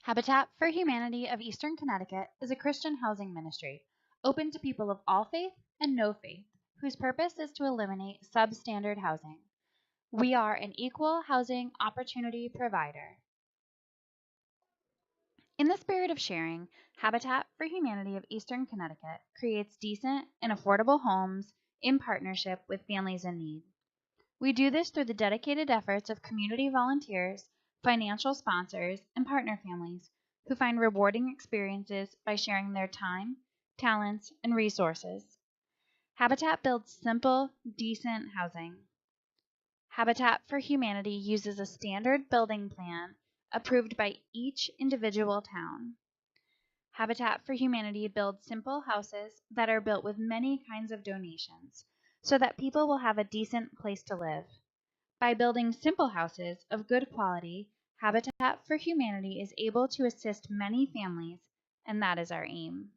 Habitat for Humanity of Eastern Connecticut is a Christian housing ministry open to people of all faith and no faith, whose purpose is to eliminate substandard housing. We are an equal housing opportunity provider. In the spirit of sharing, Habitat for Humanity of Eastern Connecticut creates decent and affordable homes in partnership with families in need. We do this through the dedicated efforts of community volunteers, financial sponsors, and partner families who find rewarding experiences by sharing their time, talents, and resources. Habitat builds simple, decent housing. Habitat for Humanity uses a standard building plan approved by each individual town. Habitat for Humanity builds simple houses that are built with many kinds of donations so that people will have a decent place to live. By building simple houses of good quality, Habitat for Humanity is able to assist many families, and that is our aim.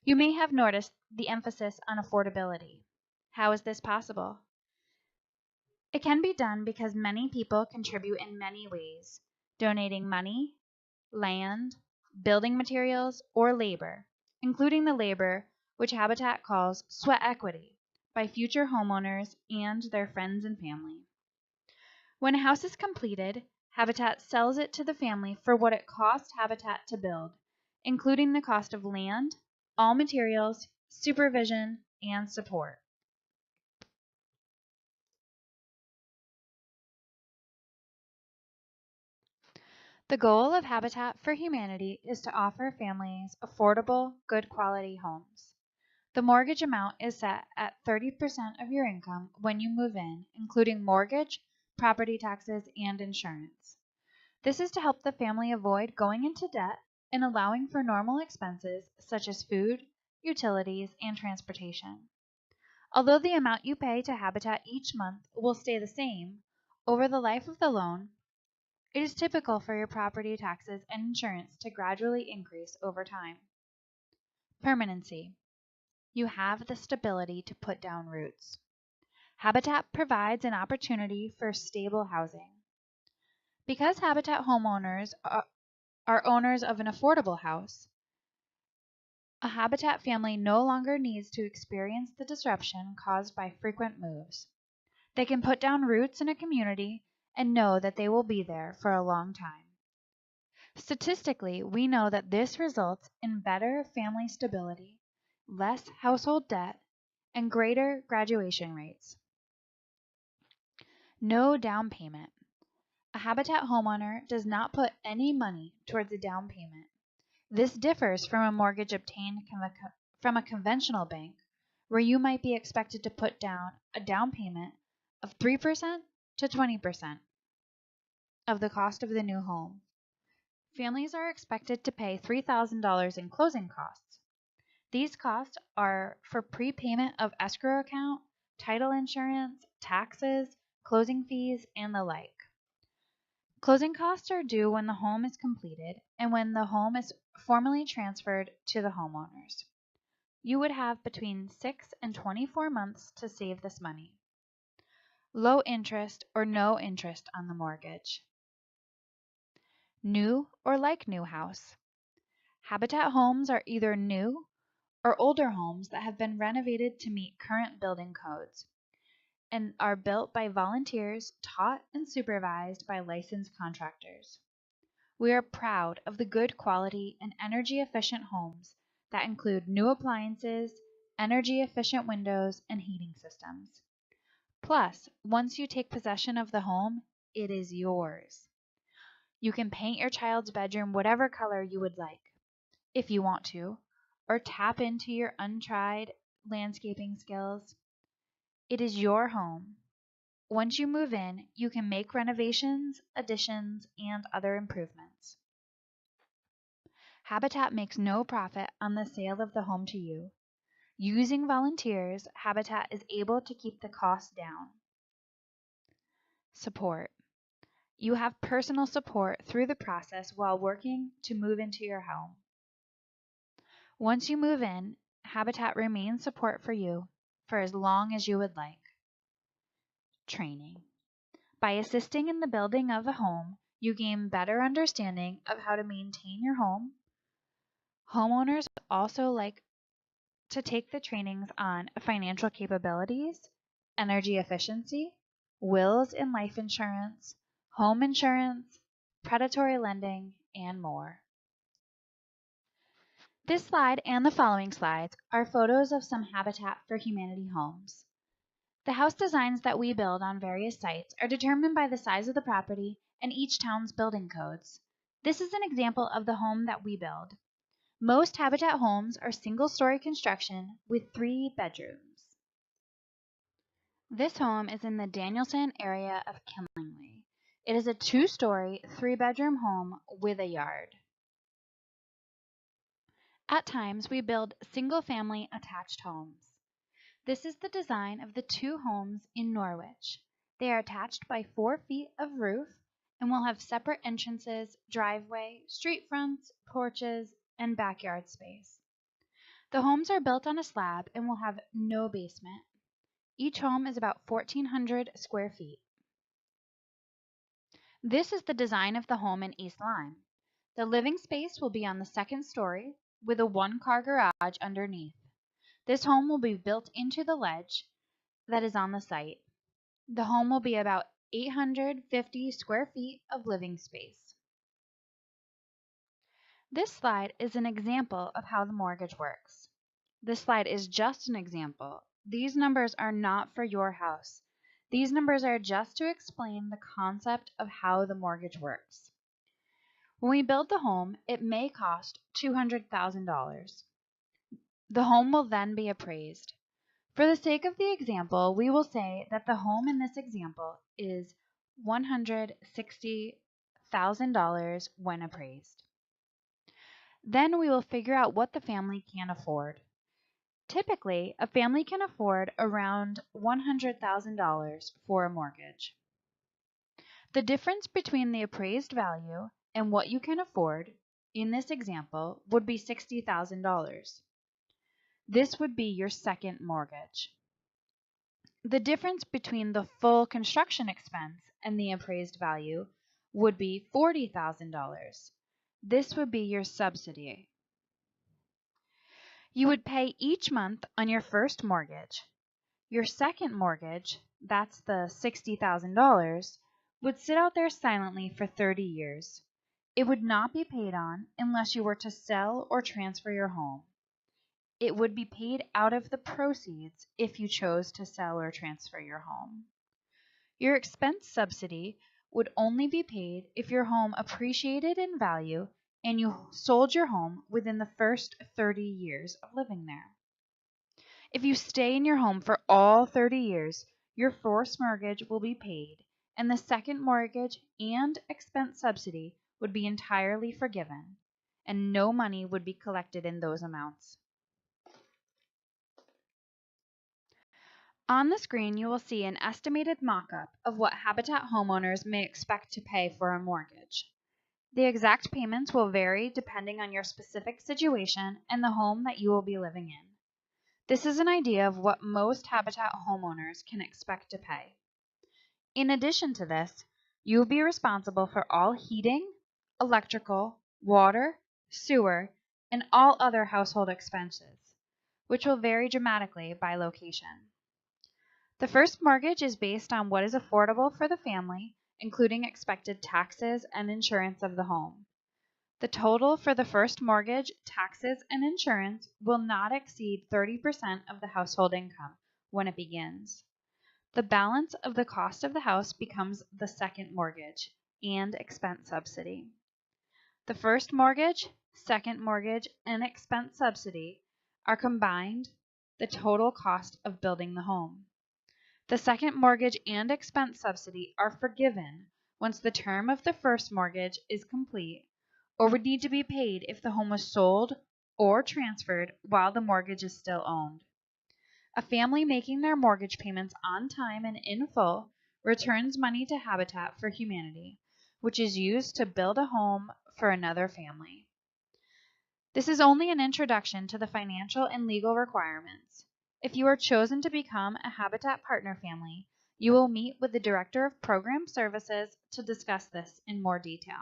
You may have noticed the emphasis on affordability. How is this possible? It can be done because many people contribute in many ways, donating money, land, building materials, or labor, including the labor which Habitat calls sweat equity by future homeowners and their friends and family. When a house is completed, Habitat sells it to the family for what it cost Habitat to build, including the cost of land, all materials, supervision, and support. The goal of Habitat for Humanity is to offer families affordable, good quality homes. The mortgage amount is set at 30% of your income when you move in, including mortgage, property taxes, and insurance. This is to help the family avoid going into debt and allowing for normal expenses such as food, utilities, and transportation. Although the amount you pay to Habitat each month will stay the same, over the life of the loan, it is typical for your property taxes and insurance to gradually increase over time. Permanency. You have the stability to put down roots. Habitat provides an opportunity for stable housing. Because Habitat homeowners are owners of an affordable house, a Habitat family no longer needs to experience the disruption caused by frequent moves. They can put down roots in a community and know that they will be there for a long time. Statistically, we know that this results in better family stability, less household debt, and greater graduation rates. No down payment. A Habitat homeowner does not put any money towards a down payment. This differs from a mortgage obtained from a conventional bank, where you might be expected to put down a down payment of 3% to 20% of the cost of the new home. Families are expected to pay $3,000 in closing costs. These costs are for prepayment of escrow account, title insurance, taxes, closing fees, and the like. Closing costs are due when the home is completed and when the home is formally transferred to the homeowners. You would have between 6 and 24 months to save this money. Low interest or no interest on the mortgage. New or like new house. Habitat homes are either new or older homes that have been renovated to meet current building codes and are built by volunteers taught and supervised by licensed contractors. We are proud of the good quality and energy efficient homes that include new appliances, energy efficient windows, and heating systems. Plus, once you take possession of the home, it is yours. You can paint your child's bedroom whatever color you would like, if you want to, or tap into your untried landscaping skills. It is your home. Once you move in, you can make renovations, additions, and other improvements. Habitat makes no profit on the sale of the home to you. Using volunteers, Habitat is able to keep the costs down. Support. You have personal support through the process while working to move into your home. Once you move in, Habitat remains support for you for as long as you would like. Training. By assisting in the building of a home, You gain better understanding of how to maintain your home. Homeowners also like to take the trainings on financial capabilities, energy efficiency, wills and life insurance, home insurance, predatory lending, and more. This slide and the following slides are photos of some Habitat for Humanity homes. The house designs that we build on various sites are determined by the size of the property and each town's building codes. This is an example of the home that we build. Most Habitat homes are single-story construction with 3 bedrooms. This home is in the Danielson area of Kinlingley. It is a 2-story, 3-bedroom home with a yard. At times, we build single-family attached homes. This is the design of the 2 homes in Norwich. They are attached by 4 feet of roof and will have separate entrances, driveway, street fronts, porches, and backyard space. The homes are built on a slab and will have no basement. Each home is about 1,400 square feet. This is the design of the home in East Lyme. The living space will be on the 2nd story with a 1-car garage underneath. This home will be built into the ledge that is on the site. The home will be about 850 square feet of living space. This slide is an example of how the mortgage works. This slide is just an example. These numbers are not for your house. These numbers are just to explain the concept of how the mortgage works. When we build the home, it may cost $200,000. The home will then be appraised. For the sake of the example, we will say that the home in this example is $160,000 when appraised. Then we will figure out what the family can afford. Typically, a family can afford around $100,000 for a mortgage. The difference between the appraised value and what you can afford in this example would be $60,000. This would be your second mortgage. The difference between the full construction expense and the appraised value would be $40,000. This would be your subsidy. You would pay each month on your first mortgage. Your second mortgage, that's the $60,000, would sit out there silently for 30 years. It would not be paid on unless you were to sell or transfer your home. It would be paid out of the proceeds if you chose to sell or transfer your home. Your expense subsidy would only be paid if your home appreciated in value and you sold your home within the first 30 years of living there. If you stay in your home for all 30 years, your first mortgage will be paid, and the second mortgage and expense subsidy would be entirely forgiven, and no money would be collected in those amounts. On the screen, you will see an estimated mock-up of what Habitat homeowners may expect to pay for a mortgage. The exact payments will vary depending on your specific situation and the home that you will be living in. This is an idea of what most Habitat homeowners can expect to pay. In addition to this, you will be responsible for all heating, electrical, water, sewer, and all other household expenses, which will vary dramatically by location. The first mortgage is based on what is affordable for the family, including expected taxes and insurance of the home. The total for the first mortgage, taxes, and insurance will not exceed 30% of the household income when it begins. The balance of the cost of the house becomes the second mortgage and expense subsidy. The first mortgage, second mortgage, and expense subsidy are combined the total cost of building the home. The second mortgage and expense subsidy are forgiven once the term of the first mortgage is complete, or would need to be paid if the home was sold or transferred while the mortgage is still owned. A family making their mortgage payments on time and in full returns money to Habitat for Humanity, which is used to build a home for another family. This is only an introduction to the financial and legal requirements. If you are chosen to become a Habitat Partner family, You will meet with the Director of Program Services to discuss this in more detail.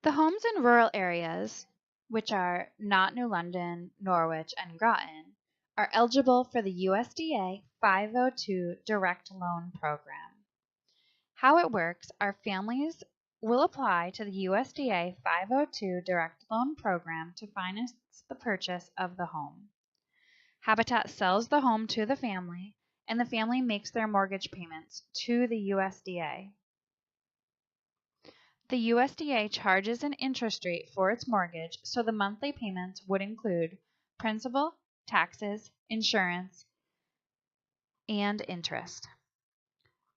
The homes in rural areas, which are not New London, Norwich, and Groton, are eligible for the USDA 502 Direct Loan Program. How it works are families will apply to the USDA 502 Direct Loan Program to finance the purchase of the home. Habitat sells the home to the family, and the family makes their mortgage payments to the USDA. The USDA charges an interest rate for its mortgage, so the monthly payments would include principal, taxes, insurance, and interest,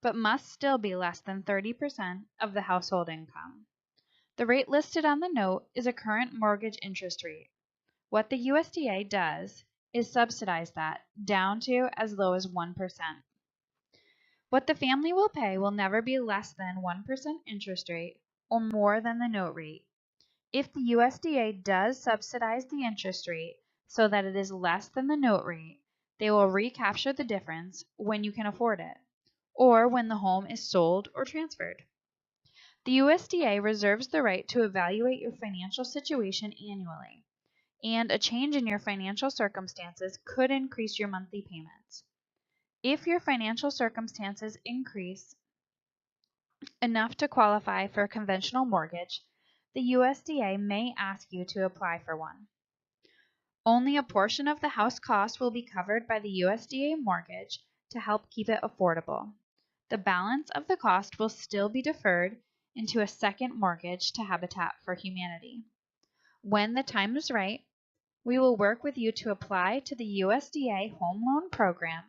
but must still be less than 30% of the household income. The rate listed on the note is a current mortgage interest rate. What the USDA does is subsidize that down to as low as 1%. What the family will pay will never be less than 1% interest rate or more than the note rate. If the USDA does subsidize the interest rate so that it is less than the note rate, they will recapture the difference when you can afford it, or when the home is sold or transferred. The USDA reserves the right to evaluate your financial situation annually, and a change in your financial circumstances could increase your monthly payments. If your financial circumstances increase enough to qualify for a conventional mortgage, the USDA may ask you to apply for one. Only a portion of the house cost will be covered by the USDA mortgage to help keep it affordable. The balance of the cost will still be deferred into a second mortgage to Habitat for Humanity. When the time is right, we will work with you to apply to the USDA Home Loan Program.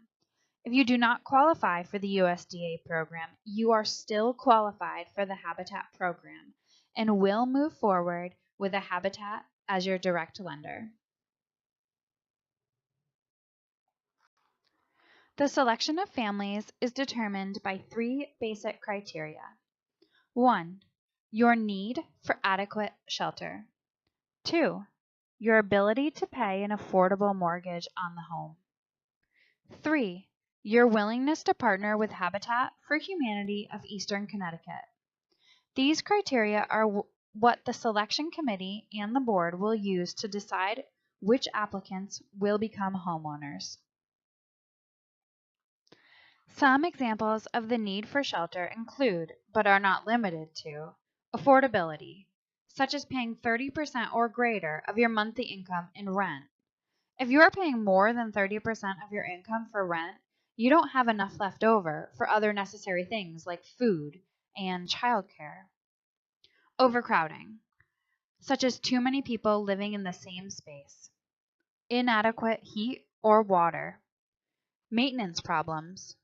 If you do not qualify for the USDA program, you are still qualified for the Habitat program and will move forward with a Habitat as your direct lender. The selection of families is determined by 3 basic criteria. 1. Your need for adequate shelter. 2. Your ability to pay an affordable mortgage on the home. 3. Your willingness to partner with Habitat for Humanity of Eastern Connecticut. These criteria are what the selection committee and the board will use to decide which applicants will become homeowners. Some examples of the need for shelter include, but are not limited to, affordability, such as paying 30% or greater of your monthly income in rent. If you are paying more than 30% of your income for rent, you don't have enough left over for other necessary things like food and childcare. Overcrowding, such as too many people living in the same space. Inadequate heat or water. Maintenance problems.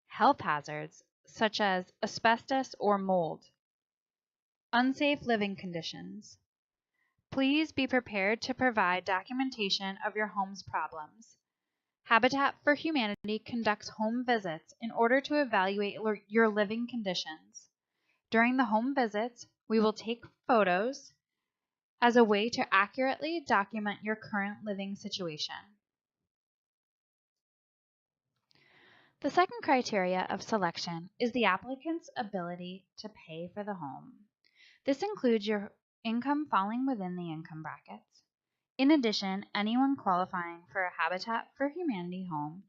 Health hazards, such as asbestos or mold. Unsafe living conditions. Please be prepared to provide documentation of your home's problems. Habitat for Humanity conducts home visits in order to evaluate your living conditions. During the home visits, we will take photos as a way to accurately document your current living situation. The second criteria of selection is the applicant's ability to pay for the home. This includes your income falling within the income brackets. In addition, anyone qualifying for a Habitat for Humanity home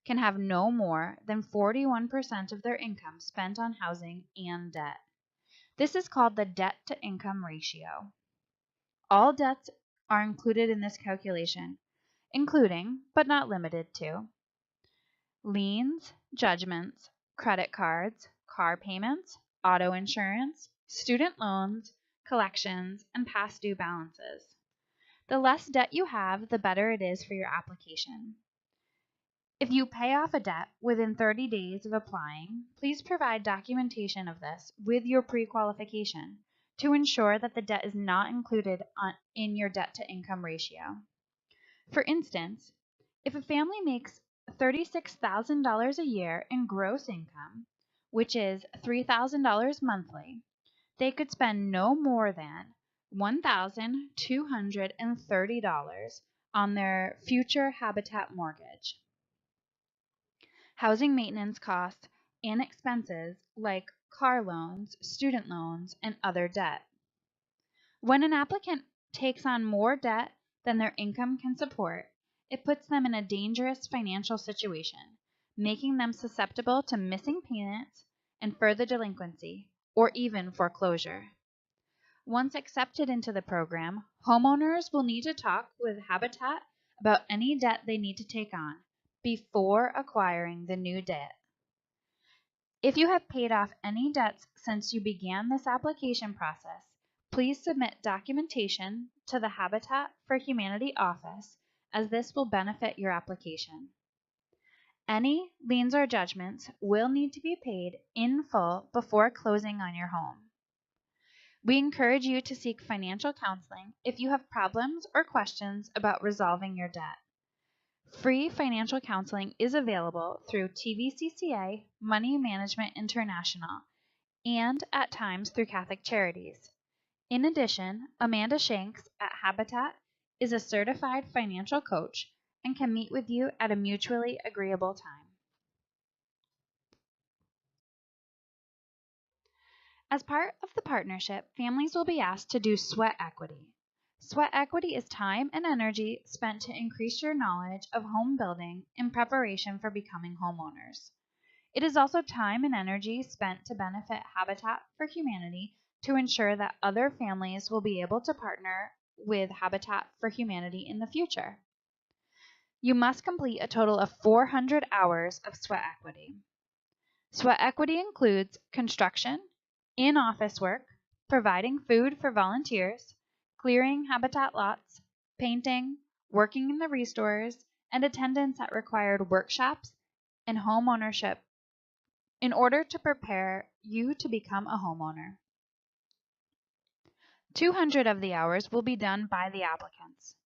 can have no more than 41% of their income spent on housing and debt. This is called the debt-to-income ratio. All debts are included in this calculation, including, but not limited to, liens, judgments, credit cards, car payments, auto insurance, student loans, collections, and past due balances. The less debt you have, the better it is for your application. If you pay off a debt within 30 days of applying, please provide documentation of this with your pre-qualification to ensure that the debt is not included in your debt-to-income ratio. For instance, if a family makes $36,000 a year in gross income, which is $3,000 monthly, they could spend no more than $1,230 on their future Habitat mortgage. housing maintenance costs, and expenses like car loans, student loans, and other debt. When an applicant takes on more debt than their income can support, it puts them in a dangerous financial situation, making them susceptible to missing payments and further delinquency, or even foreclosure. Once accepted into the program, homeowners will need to talk with Habitat about any debt they need to take on before acquiring the new debt. If you have paid off any debts since you began this application process, please submit documentation to the Habitat for Humanity office, as this will benefit your application. Any liens or judgments will need to be paid in full before closing on your home. We encourage you to seek financial counseling if you have problems or questions about resolving your debt. Free financial counseling is available through TVCCA, Money Management International, and at times through Catholic Charities. In addition, Amanda Shanks at Habitat is a certified financial coach and can meet with you at a mutually agreeable time. As part of the partnership, families will be asked to do sweat equity. Sweat equity is time and energy spent to increase your knowledge of home building in preparation for becoming homeowners. It is also time and energy spent to benefit Habitat for Humanity to ensure that other families will be able to partner with Habitat for Humanity in the future. You must complete a total of 400 hours of sweat equity. Sweat equity includes construction, in-office work, providing food for volunteers, clearing habitat lots, painting, working in the restores, and attendance at required workshops and home ownership in order to prepare you to become a homeowner. 200 of the hours will be done by the applicants.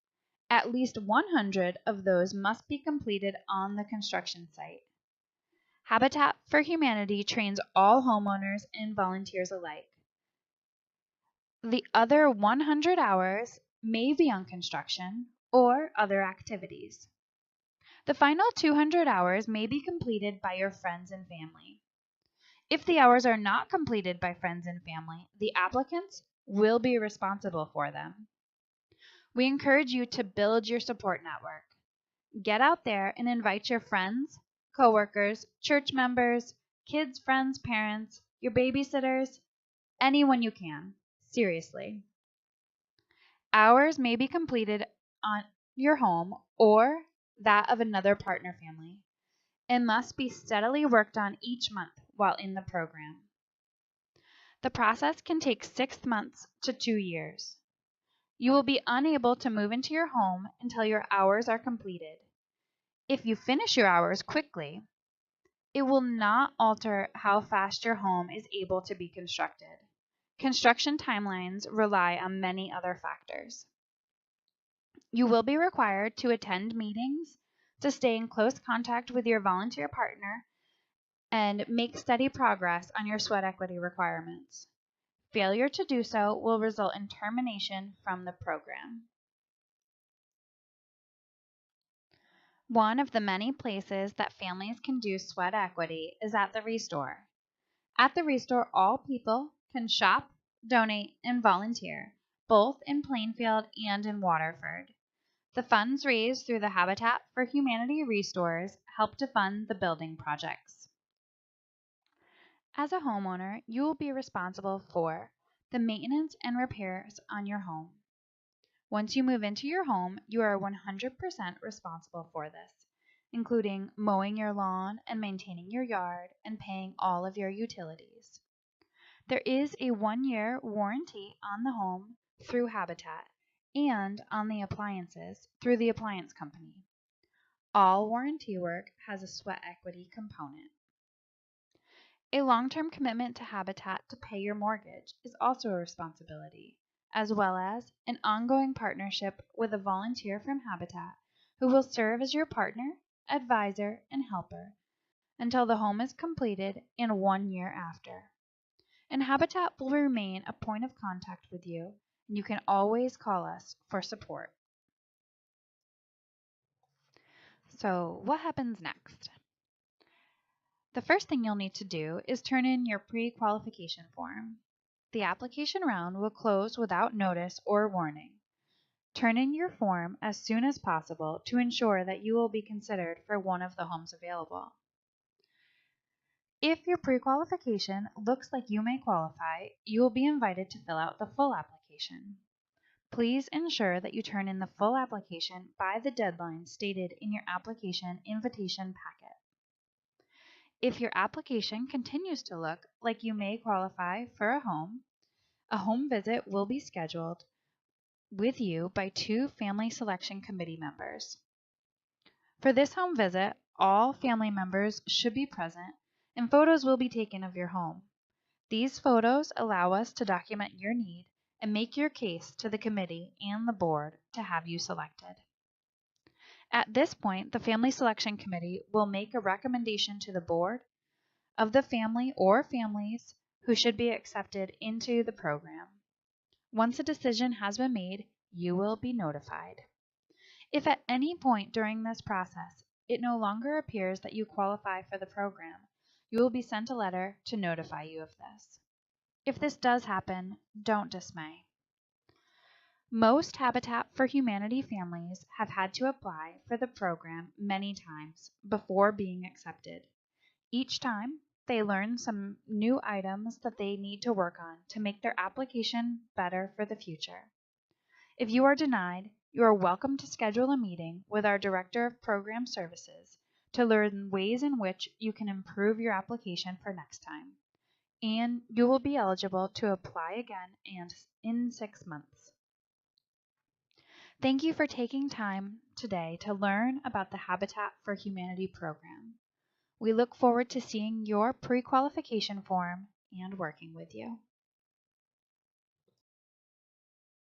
At least 100 of those must be completed on the construction site. Habitat for Humanity trains all homeowners and volunteers alike. The other 100 hours may be on construction or other activities. The final 200 hours may be completed by your friends and family. If the hours are not completed by friends and family, the applicants will be responsible for them. We encourage you to build your support network. Get out there and invite your friends, coworkers, church members, kids, friends, parents, your babysitters, anyone you can. Seriously. Hours may be completed on your home or that of another partner family and must be steadily worked on each month while in the program. The process can take 6 months to 2 years. You will be unable to move into your home until your hours are completed. If you finish your hours quickly, it will not alter how fast your home is able to be constructed. Construction timelines rely on many other factors. You will be required to attend meetings, to stay in close contact with your volunteer partner, and make steady progress on your sweat equity requirements. Failure to do so will result in termination from the program. One of the many places that families can do sweat equity is at the Restore. At the Restore, all people can shop, donate, and volunteer, both in Plainfield and in Waterford. The funds raised through the Habitat for Humanity Restores help to fund the building projects. As a homeowner, you will be responsible for the maintenance and repairs on your home. Once you move into your home, you are 100% responsible for this, including mowing your lawn and maintaining your yard and paying all of your utilities. There is a 1-year warranty on the home through Habitat and on the appliances through the appliance company. All warranty work has a sweat equity component. A long-term commitment to Habitat to pay your mortgage is also a responsibility, as well as an ongoing partnership with a volunteer from Habitat who will serve as your partner, advisor, and helper until the home is completed and 1 year after. And Habitat will remain a point of contact with you, and you can always call us for support. So, what happens next? The first thing you'll need to do is turn in your pre-qualification form. The application round will close without notice or warning. Turn in your form as soon as possible to ensure that you will be considered for one of the homes available. If your pre-qualification looks like you may qualify, you will be invited to fill out the full application. Please ensure that you turn in the full application by the deadline stated in your application invitation packet. If your application continues to look like you may qualify for a home visit will be scheduled with you by 2 family selection committee members. For this home visit, all family members should be present and photos will be taken of your home. These photos allow us to document your need and make your case to the committee and the board to have you selected. At this point, the Family Selection Committee will make a recommendation to the board of the family or families who should be accepted into the program. Once a decision has been made, you will be notified. If at any point during this process it no longer appears that you qualify for the program, you will be sent a letter to notify you of this. If this does happen, don't dismay. Most Habitat for Humanity families have had to apply for the program many times before being accepted. Each time, they learn some new items that they need to work on to make their application better for the future. If you are denied, you are welcome to schedule a meeting with our Director of Program Services to learn ways in which you can improve your application for next time, and you will be eligible to apply again and in 6 months. Thank you for taking time today to learn about the Habitat for Humanity program. We look forward to seeing your pre-qualification form and working with you.